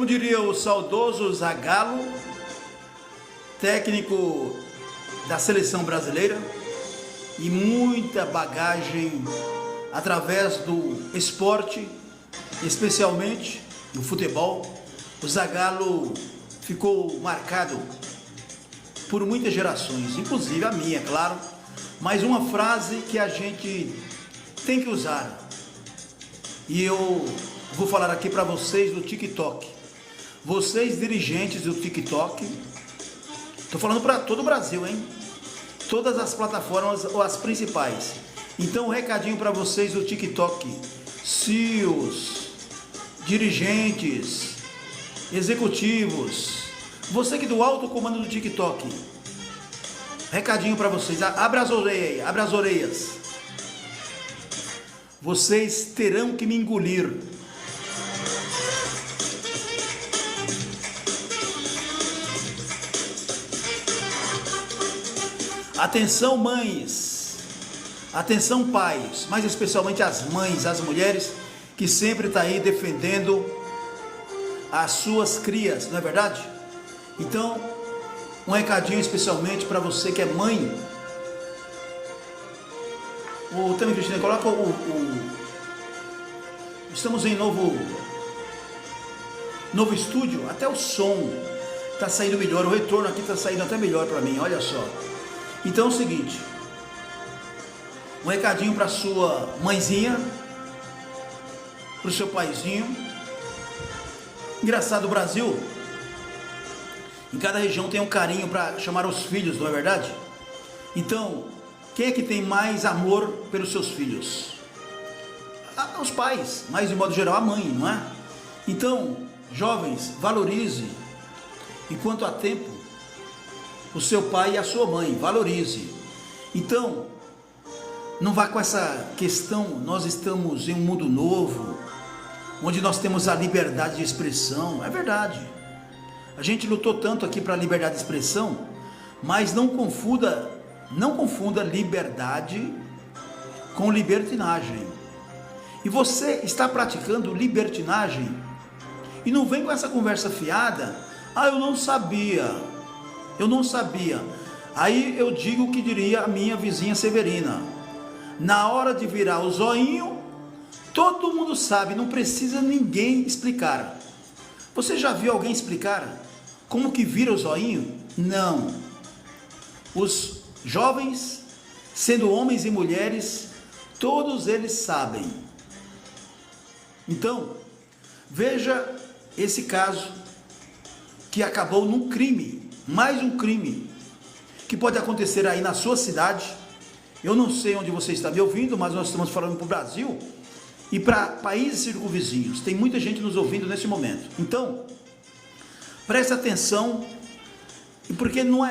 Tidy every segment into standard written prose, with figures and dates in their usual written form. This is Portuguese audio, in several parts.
Como diria o saudoso Zagallo, técnico da seleção brasileira, e muita bagagem através do esporte, especialmente do futebol, o Zagallo ficou marcado por muitas gerações, inclusive a minha, claro, mas uma frase que a gente tem que usar, e eu vou falar aqui para vocês do TikTok. Vocês dirigentes do TikTok, estou falando para todo o Brasil, hein? Todas as plataformas ou as principais. Então, um recadinho para vocês do TikTok, CEOs, dirigentes, executivos, você que do alto comando do TikTok, recadinho para vocês, abra as orelhas. Vocês terão que me engolir. Atenção, mães, atenção, pais, mais especialmente as mães, as mulheres que sempre estão aí defendendo as suas crias, não é verdade? Então, um recadinho especialmente para você que é mãe. Também, Cristina, coloca estamos em novo estúdio, até o som está saindo melhor, o retorno aqui está saindo até melhor para mim, olha só. Então é o seguinte, um recadinho para sua mãezinha, para o seu paizinho. Engraçado, o Brasil, em cada região tem um carinho para chamar os filhos, não é verdade? Então, quem é que tem mais amor pelos seus filhos? Os pais, mas de modo geral a mãe, não é? Então, jovens, valorize, enquanto há tempo, o seu pai e a sua mãe, valorize. Então, não vá com essa questão, nós estamos em um mundo novo, onde nós temos a liberdade de expressão, é verdade. A gente lutou tanto aqui para a liberdade de expressão, mas não confunda liberdade com libertinagem. E você está praticando libertinagem, e não vem com essa conversa fiada, eu não sabia. Aí eu digo o que diria a minha vizinha Severina: na hora de virar o zoinho, todo mundo sabe, não precisa ninguém explicar. Você já viu alguém explicar como que vira o zoinho? Não. Os jovens, sendo homens e mulheres, todos eles sabem. Então, veja esse caso que acabou num crime. Mais um crime que pode acontecer aí na sua cidade. Eu não sei onde você está me ouvindo, mas nós estamos falando para o Brasil e para países circunvizinhos. Tem muita gente nos ouvindo nesse momento. Então, preste atenção, porque não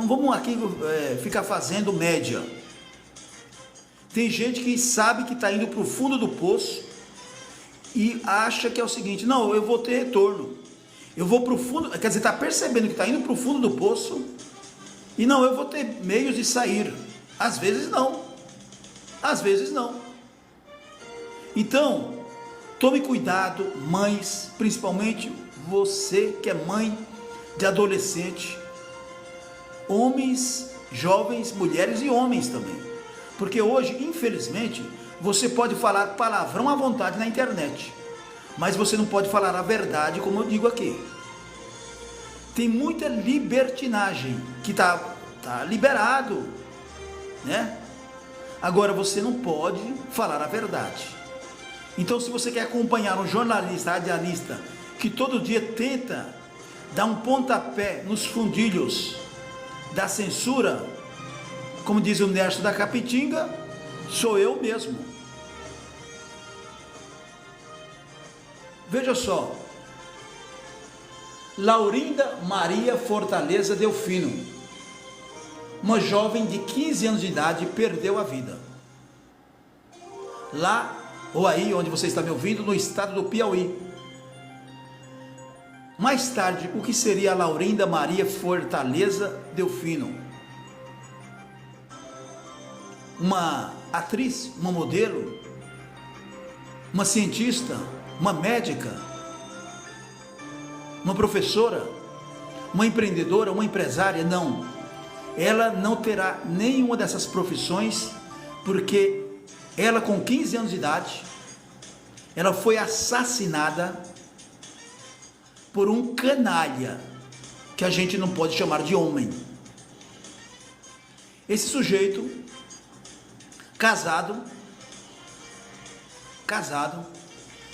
vamos aqui ficar fazendo média. Tem gente que sabe que está indo para o fundo do poço e acha que é o seguinte: não, eu vou ter retorno. Eu vou para o fundo, quer dizer, está percebendo que está indo para o fundo do poço, e não, eu vou ter meios de sair. Às vezes não, às vezes não. Então, tome cuidado, mães, principalmente você que é mãe de adolescente, homens, jovens, mulheres e homens também. Porque hoje, infelizmente, você pode falar palavrão à vontade na internet, mas você não pode falar a verdade, como eu digo aqui. Tem muita libertinagem que está liberado, né? Agora você não pode falar a verdade. Então, se você quer acompanhar um jornalista, radialista, que todo dia tenta dar um pontapé nos fundilhos da censura, como diz o Nerso da Capitinga, sou eu mesmo. Veja só, Laurinda Maria Fortaleza Delfino, uma jovem de 15 anos de idade, perdeu a vida. Lá, ou aí onde você está me ouvindo, no estado do Piauí. Mais tarde, o que seria a Laurinda Maria Fortaleza Delfino? Uma atriz, uma modelo, uma cientista, uma médica? uma professora, uma empreendedora, uma empresária, não. Ela não terá nenhuma dessas profissões, porque ela, com 15 anos de idade, ela foi assassinada por um canalha, que a gente não pode chamar de homem. Esse sujeito, casado,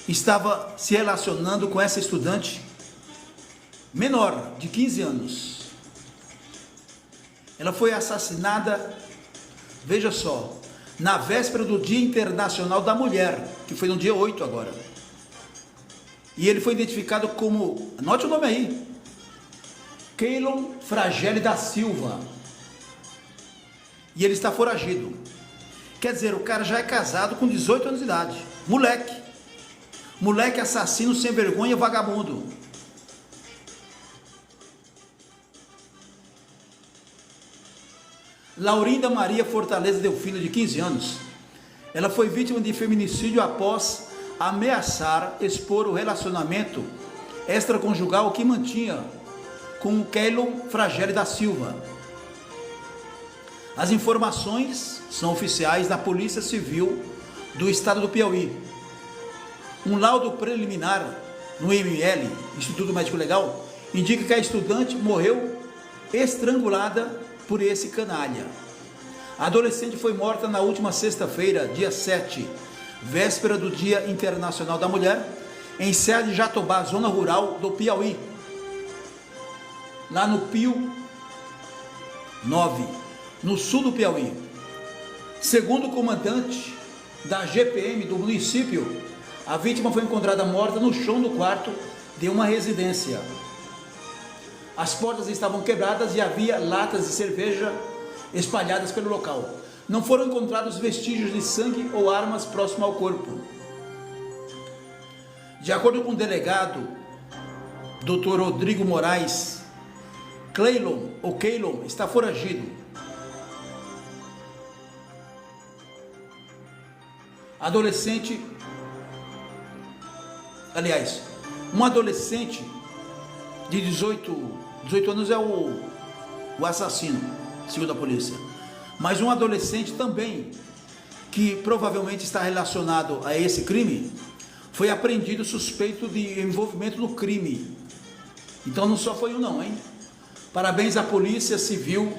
estava se relacionando com essa estudante menor, de 15 anos. Ela foi assassinada, veja só, na véspera do Dia Internacional da Mulher, que foi no dia 8 agora. E ele foi identificado como, anote o nome aí, Keylon Fragelli da Silva. E ele está foragido. Quer dizer, o cara já é casado com 18 anos de idade. Moleque assassino, sem vergonha, vagabundo. Laurinda Maria Fortaleza Delfino, de 15 anos. Ela foi vítima de feminicídio após ameaçar expor o relacionamento extraconjugal que mantinha com o Keylon Fragelli da Silva. As informações são oficiais da Polícia Civil do Estado do Piauí. Um laudo preliminar no IML, Instituto Médico Legal, indica que a estudante morreu estrangulada por esse canalha. A adolescente foi morta na última sexta-feira, dia 7, véspera do Dia Internacional da Mulher, em Serra de Jatobá, zona rural do Piauí, lá no Pio 9, no sul do Piauí. Segundo o comandante da GPM do município, a vítima foi encontrada morta no chão do quarto de uma residência. As portas estavam quebradas e havia latas de cerveja espalhadas pelo local. Não foram encontrados vestígios de sangue ou armas próximo ao corpo. De acordo com o delegado Dr. Rodrigo Moraes, Keylon está foragido. Um adolescente de 18 anos é o assassino, segundo a polícia. Mas um adolescente também, que provavelmente está relacionado a esse crime, foi apreendido suspeito de envolvimento no crime. Então não só foi um não, hein? Parabéns à Polícia Civil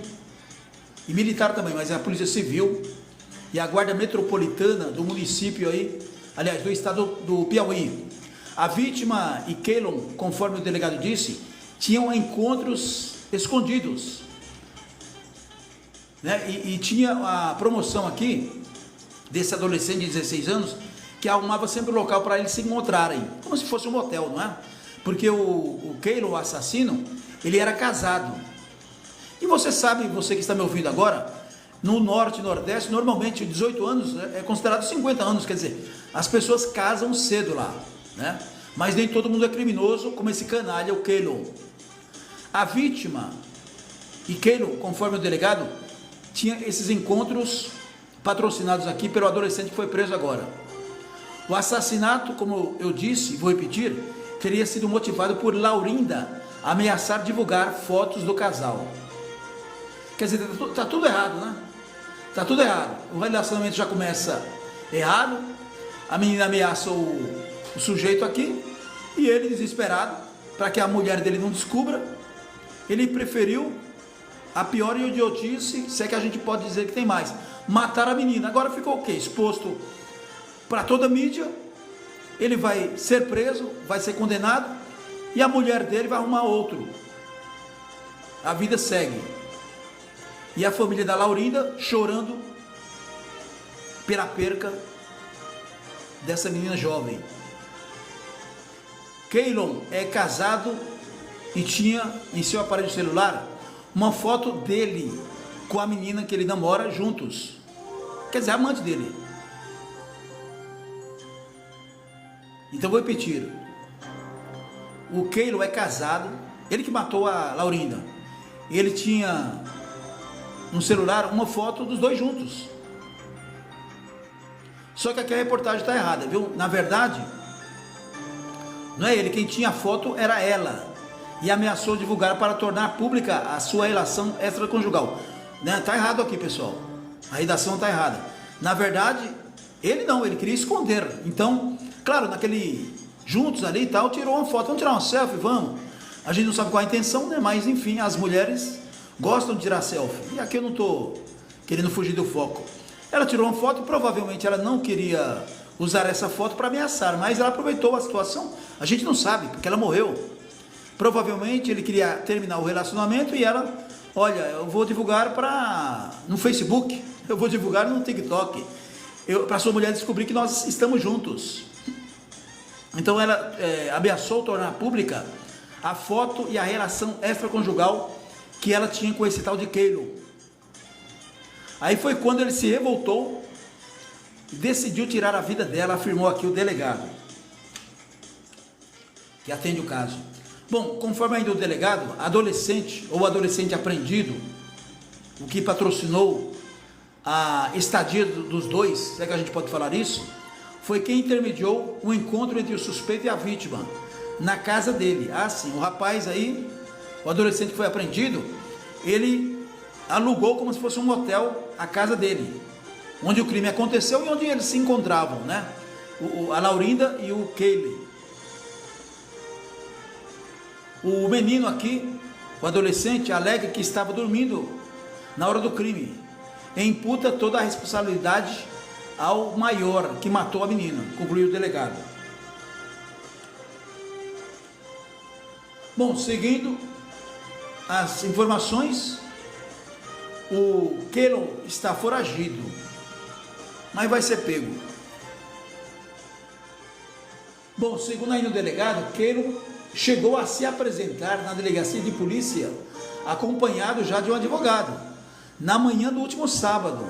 e Militar também, mas é a Polícia Civil e a Guarda Metropolitana do município aí, aliás, do estado do Piauí. A vítima e Keylon, conforme o delegado disse, tinham encontros escondidos, né? E tinha a promoção aqui desse adolescente de 16 anos que arrumava sempre um local para eles se encontrarem, como se fosse um motel, não é? Porque o Keylon, o assassino, ele era casado. E você sabe, você que está me ouvindo agora, no norte e nordeste, normalmente 18 anos é considerado 50 anos, quer dizer, as pessoas casam cedo lá, né? Mas nem todo mundo é criminoso, como esse canalha, o Keylon. A vítima e Keylon, conforme o delegado, tinha esses encontros patrocinados aqui pelo adolescente que foi preso agora. O assassinato, como eu disse, vou repetir, teria sido motivado por Laurinda ameaçar divulgar fotos do casal. Quer dizer, está tudo errado, né? Está tudo errado. O relacionamento já começa errado, a menina ameaça o sujeito aqui, e ele, desesperado, para que a mulher dele não descubra, ele preferiu a pior idiotice, se é que a gente pode dizer que tem mais, matar a menina. Agora ficou o quê? Exposto para toda a mídia, ele vai ser preso, vai ser condenado, e a mulher dele vai arrumar outro. A vida segue. E a família da Laurinda chorando pela perca dessa menina jovem. Keylon é casado e tinha em seu aparelho celular uma foto dele com a menina que ele namora juntos. Quer dizer, amante dele. Então vou repetir. O Keylon é casado, ele que matou a Laurinda. Ele tinha no celular uma foto dos dois juntos. Só que aqui a reportagem está errada, viu? Na verdade, não é ele, quem tinha a foto era ela. e ameaçou divulgar para tornar pública a sua relação extraconjugal. Né? Tá errado aqui, pessoal. A redação tá errada. Na verdade, ele queria esconder. Então, claro, naquele juntos ali e tal, tirou uma foto. Vamos tirar uma selfie? Vamos. A gente não sabe qual a intenção, né? Mas enfim, as mulheres gostam de tirar selfie. E aqui eu não tô querendo fugir do foco. Ela tirou uma foto e provavelmente ela não queria usar essa foto para ameaçar, mas ela aproveitou a situação. A gente não sabe, porque ela morreu. Provavelmente ele queria terminar o relacionamento e ela, olha, eu vou divulgar no Facebook, eu vou divulgar no TikTok, para sua mulher descobrir que nós estamos juntos. Então ela ameaçou tornar pública a foto e a relação extraconjugal que ela tinha com esse tal de Keilo. Aí foi quando ele se revoltou e decidiu tirar a vida dela, afirmou aqui o delegado, que atende o caso. Bom, conforme ainda o delegado, adolescente ou adolescente apreendido, o que patrocinou a estadia dos dois, se é que a gente pode falar isso, foi quem intermediou o encontro entre o suspeito e a vítima, na casa dele. Ah, sim, o rapaz aí, o adolescente que foi apreendido, ele alugou como se fosse um hotel a casa dele, onde o crime aconteceu e onde eles se encontravam, né? A Laurinda e o Keilo. O menino aqui, o adolescente, alega que estava dormindo na hora do crime e imputa toda a responsabilidade ao maior que matou a menina, concluiu o delegado. Bom, seguindo as informações, o Keilo está foragido, mas vai ser pego. Bom, segundo ainda o delegado, Keilo chegou a se apresentar na delegacia de polícia, acompanhado já de um advogado, na manhã do último sábado.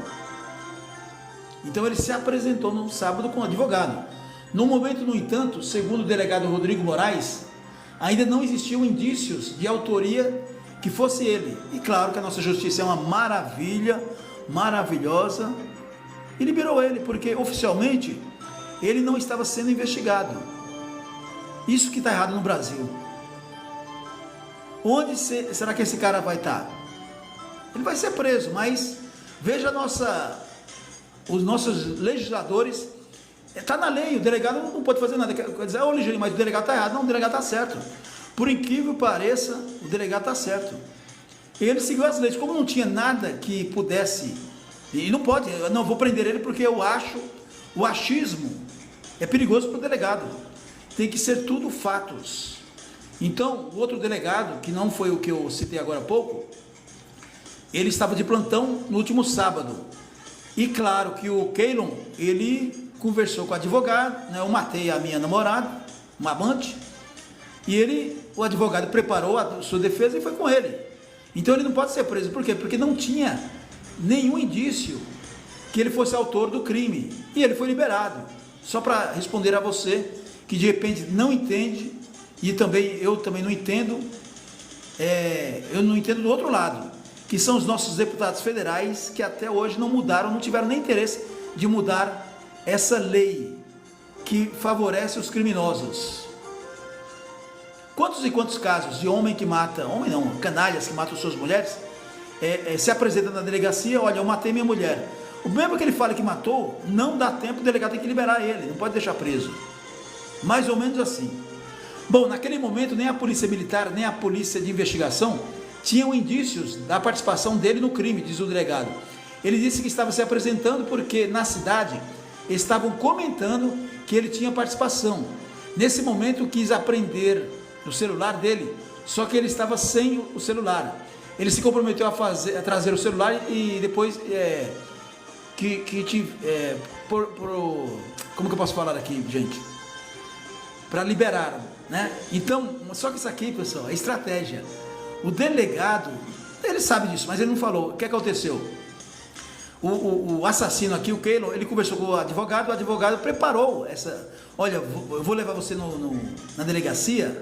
Então ele se apresentou no sábado com o advogado. No momento, no entanto, segundo o delegado Rodrigo Moraes, ainda não existiam indícios de autoria que fosse ele. E claro que a nossa justiça é uma maravilha, maravilhosa, e liberou ele, porque oficialmente ele não estava sendo investigado. Isso que está errado no Brasil. Onde será que esse cara vai estar? Ele vai ser preso, mas veja os nossos legisladores, está na lei, o delegado não pode fazer nada. Quer dizer, mas o delegado está errado. Não, o delegado está certo. Por incrível que pareça, o delegado está certo. Ele seguiu as leis, como não tinha nada que pudesse, e não pode, eu não vou prender ele porque eu acho, o achismo é perigoso para o delegado. Tem que ser tudo fatos. Então, o outro delegado, que não foi o que eu citei agora há pouco, ele estava de plantão no último sábado. E claro que o Keilo, ele conversou com o advogado, né? Eu matei a minha namorada, uma amante, e o advogado preparou a sua defesa e foi com ele. Então ele não pode ser preso. Por quê? Porque não tinha nenhum indício que ele fosse autor do crime. E ele foi liberado. Só para responder a você que de repente não entende, e eu também não entendo, eu não entendo do outro lado, que são os nossos deputados federais que até hoje não mudaram, não tiveram nem interesse de mudar essa lei que favorece os criminosos. Quantos e quantos casos de homem que mata, canalhas que matam suas mulheres, se apresenta na delegacia, olha, eu matei minha mulher. O mesmo que ele fala que matou, não dá tempo, o delegado tem que liberar ele, não pode deixar preso. Mais ou menos assim. Bom, naquele momento, nem a polícia militar, nem a polícia de investigação tinham indícios da participação dele no crime, diz o delegado. Ele disse que estava se apresentando porque na cidade estavam comentando que ele tinha participação. Nesse momento quis apreender o celular dele, só que ele estava sem o celular. Ele se comprometeu a trazer o celular e depois como que eu posso falar aqui, gente? Para liberar, né? Então, só que isso aqui, pessoal, é estratégia. O delegado, ele sabe disso, mas ele não falou. O que aconteceu? O assassino aqui, o Keilo, ele conversou com o advogado preparou essa... Olha, eu vou levar você na delegacia.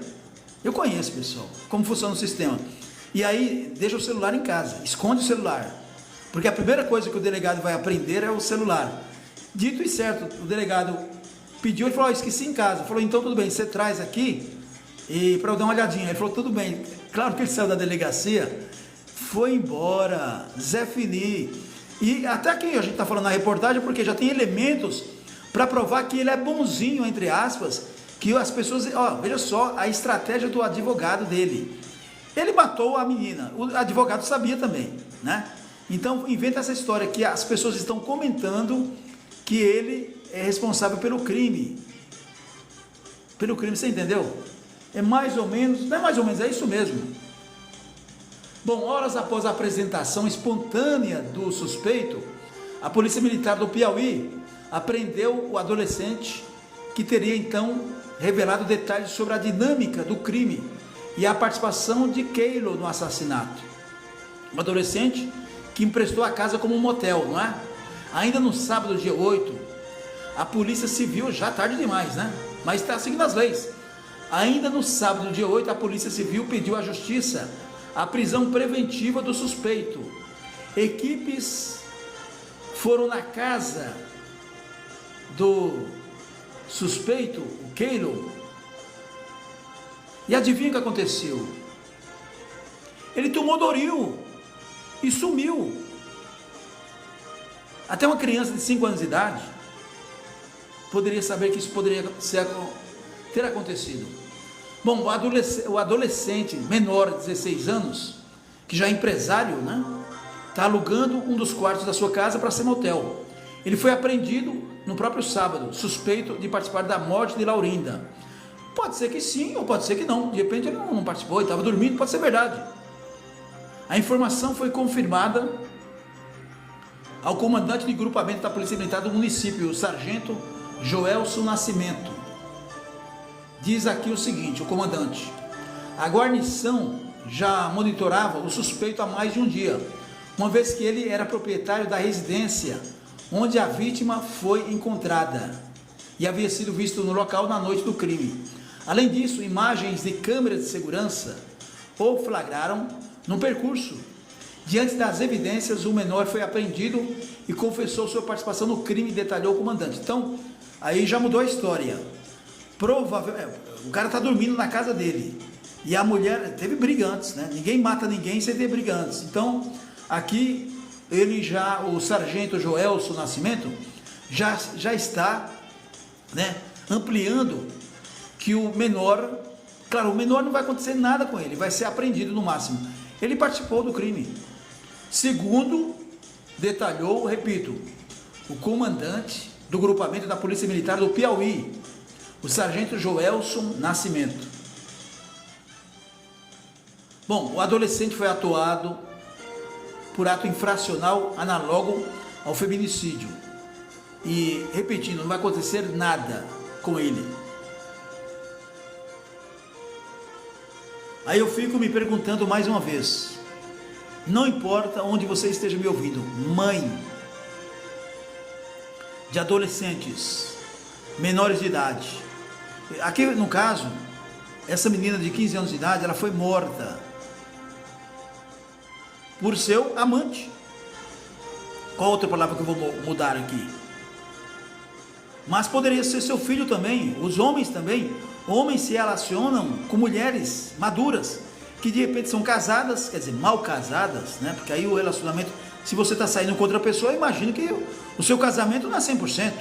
Eu conheço, pessoal, como funciona o sistema. E aí, deixa o celular em casa, esconde o celular. Porque a primeira coisa que o delegado vai apreender é o celular. Dito e certo, o delegado pediu, ele falou, esqueci em casa. Falou, então tudo bem, você traz aqui e para eu dar uma olhadinha. Ele falou, tudo bem. Claro que ele saiu da delegacia, foi embora, Zé Fini. E até aqui a gente está falando na reportagem porque já tem elementos para provar que ele é bonzinho, entre aspas, que as pessoas, veja só a estratégia do advogado dele. Ele matou a menina, o advogado sabia também, né? Então inventa essa história que as pessoas estão comentando que ele é responsável pelo crime. Pelo crime, você entendeu? É mais ou menos, não é mais ou menos, é isso mesmo. Bom, horas após a apresentação espontânea do suspeito, a Polícia Militar do Piauí apreendeu o adolescente, que teria então revelado detalhes sobre a dinâmica do crime e a participação de Keilo no assassinato. Um adolescente que emprestou a casa como um motel, não é? Ainda no sábado, dia 8, a Polícia Civil, já tarde demais, né? Mas está seguindo as leis. Ainda no sábado, dia 8, a Polícia Civil pediu à Justiça a prisão preventiva do suspeito. Equipes foram na casa do suspeito, o Keilo, e adivinha o que aconteceu? Ele tomou Doril e sumiu. Até uma criança de 5 anos de idade poderia saber que isso poderia ter acontecido. Bom, o adolescente menor de 16 anos, que já é empresário, né? Está alugando um dos quartos da sua casa para ser motel. Ele foi apreendido no próprio sábado, suspeito de participar da morte de Laurinda. Pode ser que sim, ou pode ser que não. De repente ele não participou, ele estava dormindo, pode ser verdade. A informação foi confirmada ao comandante de grupamento da Polícia Militar do município, o sargento Joelson Nascimento. Diz aqui o seguinte, o comandante: a guarnição já monitorava o suspeito há mais de um dia, uma vez que ele era proprietário da residência onde a vítima foi encontrada e havia sido visto no local na noite do crime. Além disso, imagens de câmeras de segurança o flagraram no percurso. Diante das evidências, o menor foi apreendido e confessou sua participação no crime, detalhou o comandante. Então, aí já mudou a história. Provavelmente, o cara está dormindo na casa dele e a mulher teve briga antes, né? Ninguém mata ninguém sem ter briga antes. Então, aqui o sargento Joelson Nascimento já está, né, ampliando que o menor, claro, o menor não vai acontecer nada com ele, vai ser apreendido no máximo. Ele participou do crime. Segundo detalhou, repito, o comandante do grupamento da Polícia Militar do Piauí, o sargento Joelson Nascimento. Bom, o adolescente foi atuado por ato infracional análogo ao feminicídio. E, repetindo, não vai acontecer nada com ele. Aí eu fico me perguntando mais uma vez, não importa onde você esteja me ouvindo, mãe de adolescentes menores de idade. Aqui no caso, essa menina de 15 anos de idade, ela foi morta por seu amante. Qual outra palavra que eu vou mudar aqui? Mas poderia ser seu filho também. Os homens também. Homens se relacionam com mulheres maduras, que de repente são casadas, quer dizer, mal casadas, né? Porque aí o relacionamento, se você está saindo com outra pessoa, eu imagino que o seu casamento não é 100%.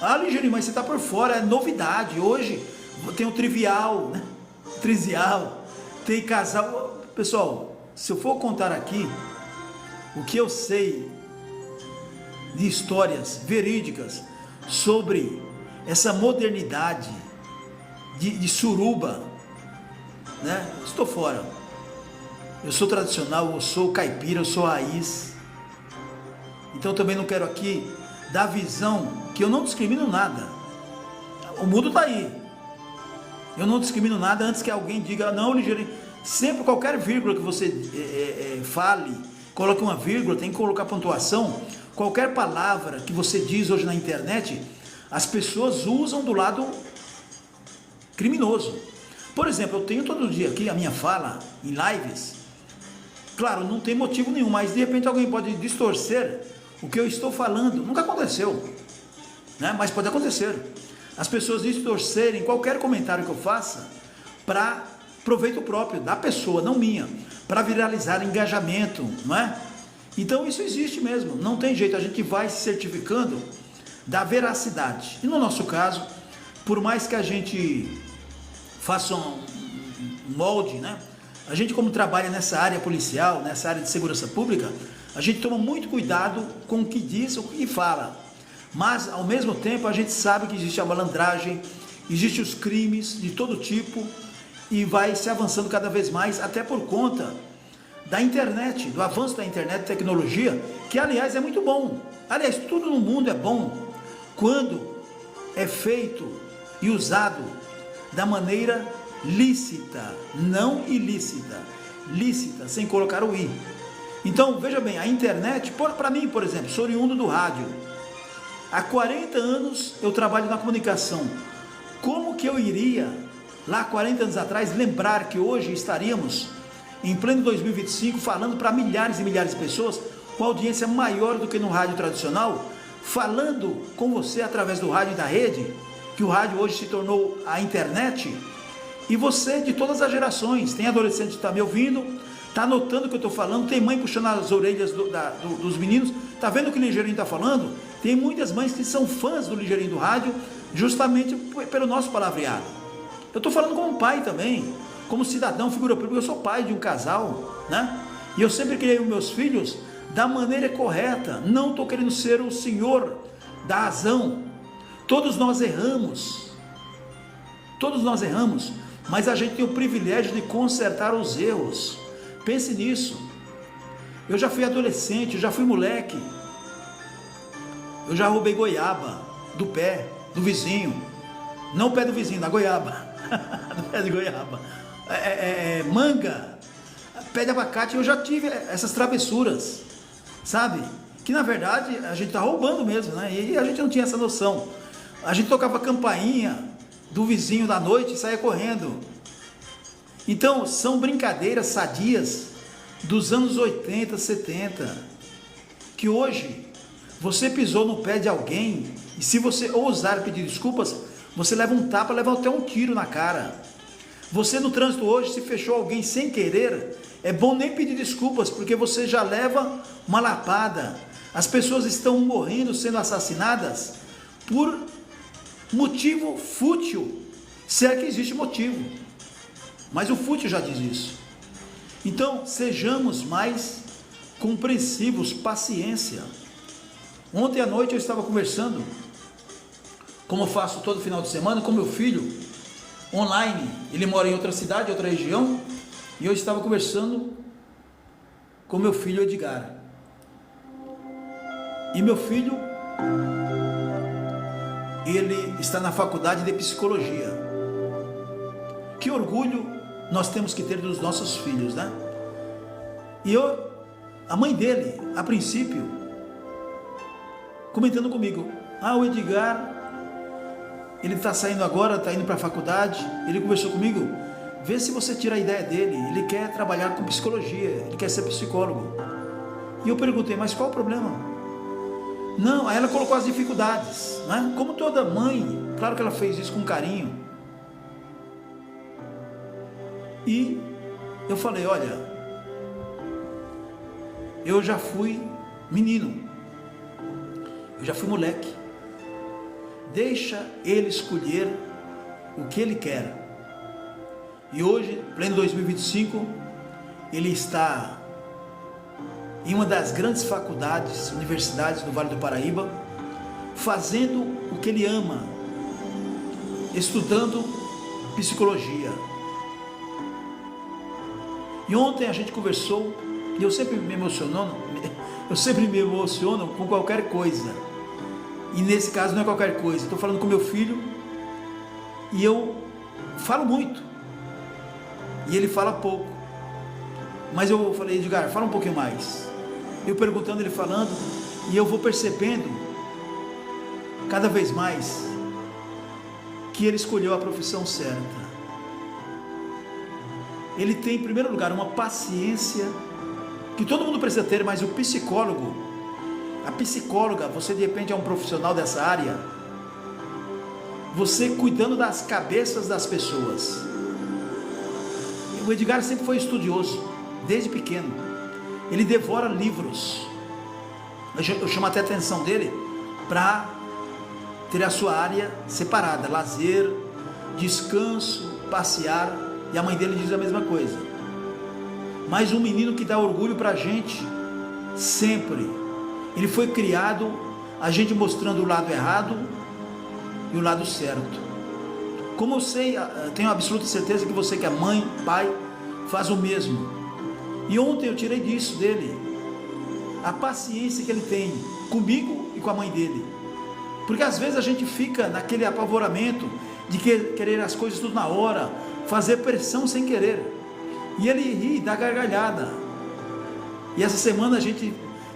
Ah, Ligeirinho, mas você está por fora, é novidade. Hoje tem o trivial, né? Trivial, tem casal. Pessoal, se eu for contar aqui o que eu sei de histórias verídicas sobre essa modernidade de suruba, né? Estou fora. Eu sou tradicional, eu sou caipira, eu sou raiz. Então também não quero aqui dar visão que eu não discrimino nada. O mundo está aí. Eu não discrimino nada antes que alguém diga, não, Ligeirinho, sempre qualquer vírgula que você fale, coloque uma vírgula, tem que colocar pontuação. Qualquer palavra que você diz hoje na internet, as pessoas usam do lado criminoso. Por exemplo, eu tenho todo dia aqui a minha fala em lives. Claro, não tem motivo nenhum, mas de repente alguém pode distorcer o que eu estou falando. Nunca aconteceu, né? Mas pode acontecer. As pessoas distorcerem qualquer comentário que eu faça para proveito próprio da pessoa, não minha, para viralizar engajamento, não é? Então isso existe mesmo, não tem jeito, a gente vai se certificando da veracidade. E no nosso caso, por mais que a gente faça um molde, né? A gente, como trabalha nessa área policial, nessa área de segurança pública, a gente toma muito cuidado com o que diz, o que fala. Mas, ao mesmo tempo, a gente sabe que existe a malandragem, existem os crimes de todo tipo e vai se avançando cada vez mais, até por conta da internet, do avanço da internet, tecnologia, que, aliás, é muito bom. Aliás, tudo no mundo é bom quando é feito e usado da maneira lícita, não ilícita, lícita, sem colocar o i. Então, veja bem, a internet, para mim, por exemplo, sou oriundo do rádio. Há 40 anos eu trabalho na comunicação. Como que eu iria, lá 40 anos atrás, lembrar que hoje estaríamos, em pleno 2025, falando para milhares e milhares de pessoas, com audiência maior do que no rádio tradicional, falando com você através do rádio e da rede, que o rádio hoje se tornou a internet. E você, de todas as gerações, tem adolescente que está me ouvindo, está anotando o que eu estou falando, tem mãe puxando as orelhas dos meninos, está vendo o que o Ligeirinho está falando? Tem muitas mães que são fãs do Ligeirinho do rádio, justamente pelo nosso palavreado. Eu estou falando como pai também, como cidadão, figura pública, eu sou pai de um casal, né? E eu sempre criei os meus filhos da maneira correta, não estou querendo ser o senhor da razão. Todos nós erramos, mas a gente tem o privilégio de consertar os erros. Pense nisso. Eu já fui adolescente, eu já fui moleque, eu já roubei goiaba do pé do vizinho, não o pé do vizinho, da goiaba, do pé de goiaba, manga, pé de abacate. Eu já tive essas travessuras, sabe? Que na verdade a gente está roubando mesmo, né? E a gente não tinha essa noção. A gente tocava a campainha do vizinho da noite e saía correndo. Então, são brincadeiras sadias dos anos 80, 70, que hoje você pisou no pé de alguém e se você ousar pedir desculpas, você leva um tapa, leva até um tiro na cara. Você no trânsito hoje, se fechou alguém sem querer, é bom nem pedir desculpas, porque você já leva uma lapada. As pessoas estão morrendo, sendo assassinadas por motivo fútil, se é que existe motivo, mas o fútil já diz isso. Então, sejamos mais compreensivos, paciência. Ontem à noite eu estava conversando, como eu faço todo final de semana, com meu filho, online. Ele mora em outra cidade, outra região, e eu estava conversando com meu filho Edgar. E meu filho, ele está na faculdade de psicologia. Que orgulho nós temos que ter dos nossos filhos, né? E a mãe dele, a princípio, comentando comigo, o Edgar, ele está saindo agora, está indo para a faculdade, ele conversou comigo, vê se você tira a ideia dele, ele quer trabalhar com psicologia, ele quer ser psicólogo. E eu perguntei, mas qual o problema? Não, aí ela colocou as dificuldades, né? Como toda mãe, claro que ela fez isso com carinho. E eu falei, olha, eu já fui menino, eu já fui moleque, deixa ele escolher o que ele quer. E hoje, pleno 2025, ele está em uma das grandes faculdades, universidades do Vale do Paraíba, fazendo o que ele ama, estudando psicologia. E ontem a gente conversou, e eu sempre me emociono com qualquer coisa. E nesse caso não é qualquer coisa, estou falando com meu filho, e eu falo muito, e ele fala pouco. Mas eu falei, Edgar, fala um pouquinho mais. Eu perguntando, ele falando, e eu vou percebendo cada vez mais que ele escolheu a profissão certa. Ele tem, em primeiro lugar, uma paciência que todo mundo precisa ter, mas o psicólogo, a psicóloga, você de repente é um profissional dessa área, você cuidando das cabeças das pessoas, O Edgar sempre foi estudioso, desde pequeno. Ele devora livros. Eu chamo até a atenção dele para ter a sua área separada, lazer, descanso, passear, e a mãe dele diz a mesma coisa. Mas um menino que dá orgulho para a gente, sempre. Ele foi criado, a gente mostrando o lado errado e o lado certo. Como eu sei, tenho absoluta certeza que você que é mãe, pai, faz o mesmo. E ontem eu tirei disso dele, a paciência que ele tem comigo e com a mãe dele. Porque às vezes a gente fica naquele apavoramento de querer as coisas tudo na hora, fazer pressão sem querer. E ele ri, dá gargalhada. E essa semana a gente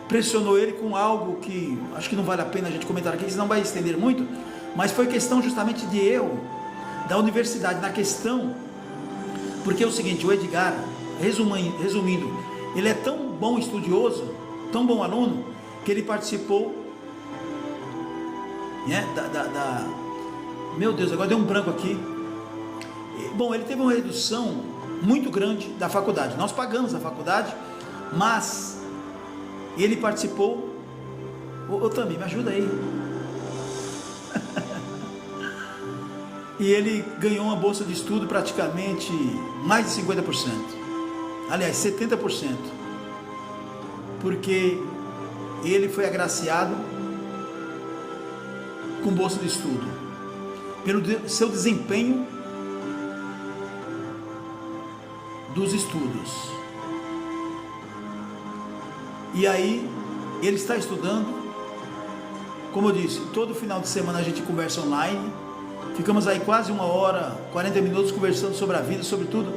pressionou ele com algo que acho que não vale a pena a gente comentar aqui, senão vai estender muito, mas foi questão justamente de erro da universidade na questão, porque é o seguinte, o Edgar, resumindo, ele é tão bom estudioso, tão bom aluno, que ele participou, né, meu Deus, agora deu um branco aqui. Bom, ele teve uma redução muito grande da faculdade, nós pagamos a faculdade, mas ele participou. Ô Tami, me ajuda aí. E ele ganhou uma bolsa de estudo praticamente mais de 50%, aliás 70%, porque ele foi agraciado com bolsa de estudo, pelo seu desempenho dos estudos. E aí ele está estudando, como eu disse, todo final de semana a gente conversa online, ficamos aí quase 1 hora, 40 minutos conversando sobre a vida, sobre tudo.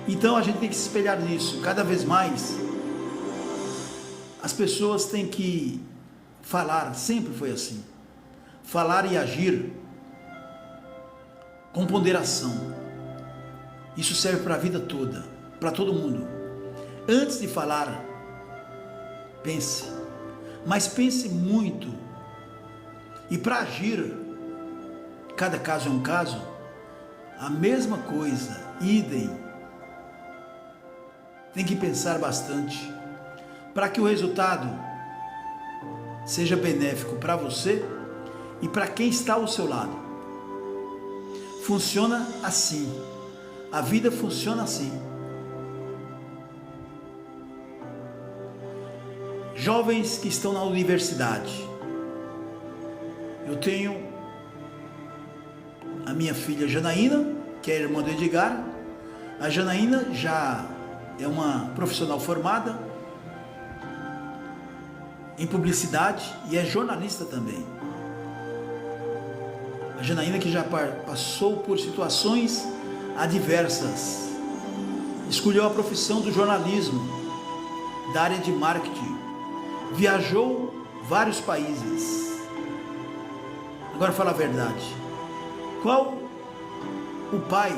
Então a gente tem que se espelhar nisso, cada vez mais as pessoas têm que falar, sempre foi assim, falar e agir com ponderação. Isso serve para a vida toda, para todo mundo. Antes de falar, pense, mas pense muito. E para agir, cada caso é um caso, a mesma coisa, idem. Tem que pensar bastante, para que o resultado seja benéfico para você e para quem está ao seu lado. Funciona assim, a vida funciona assim. Jovens que estão na universidade, eu tenho a minha filha Janaína, que é a irmã do Edgar. A Janaína já é uma profissional formada em publicidade e é jornalista também. A Janaína que já passou por situações adversas, escolheu a profissão do jornalismo, da área de marketing, viajou vários países. Agora fala a verdade, qual o pai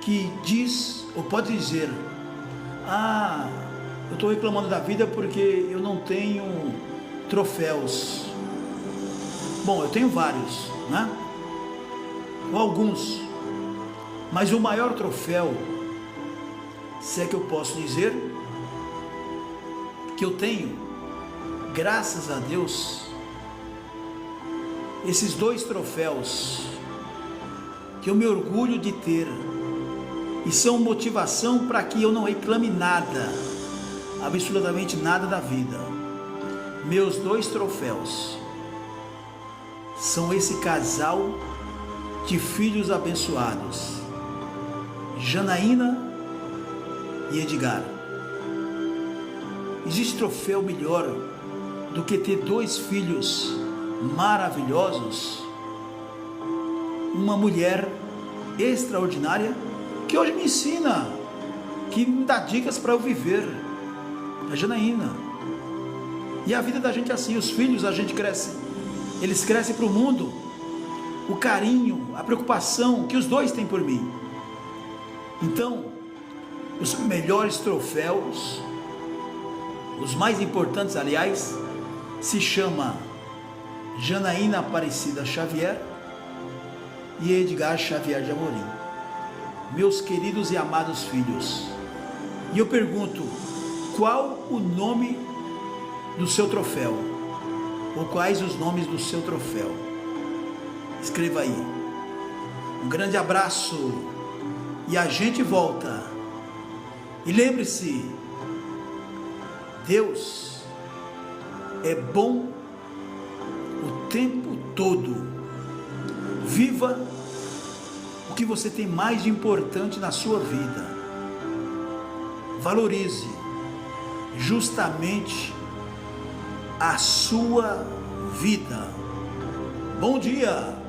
que diz ou pode dizer: ah, eu estou reclamando da vida porque eu não tenho troféus? Bom, eu tenho vários, né? Ou alguns, mas o maior troféu, se é que eu posso dizer, que eu tenho, graças a Deus, esses 2 troféus que eu me orgulho de ter e são motivação para que eu não reclame nada, absolutamente nada da vida. Meus 2 troféus são esse casal de filhos abençoados, Janaína e Edgar. Existe troféu melhor do que ter 2 filhos maravilhosos, uma mulher extraordinária que hoje me ensina, que me dá dicas para eu viver, a Janaína. E a vida da gente é assim, os filhos, a gente cresce, eles crescem para o mundo, o carinho, a preocupação que os 2 têm por mim. Então, os melhores troféus, os mais importantes, aliás, se chama Janaína Aparecida Xavier e Edgar Xavier de Amorim. meus queridos e amados filhos. E eu pergunto, qual o nome do seu troféu? Ou quais os nomes do seu troféu? Escreva aí. Um grande abraço e a gente volta. E lembre-se, Deus é bom o tempo todo. Viva o que você tem mais de importante na sua vida. Valorize justamente a sua vida. Bom dia!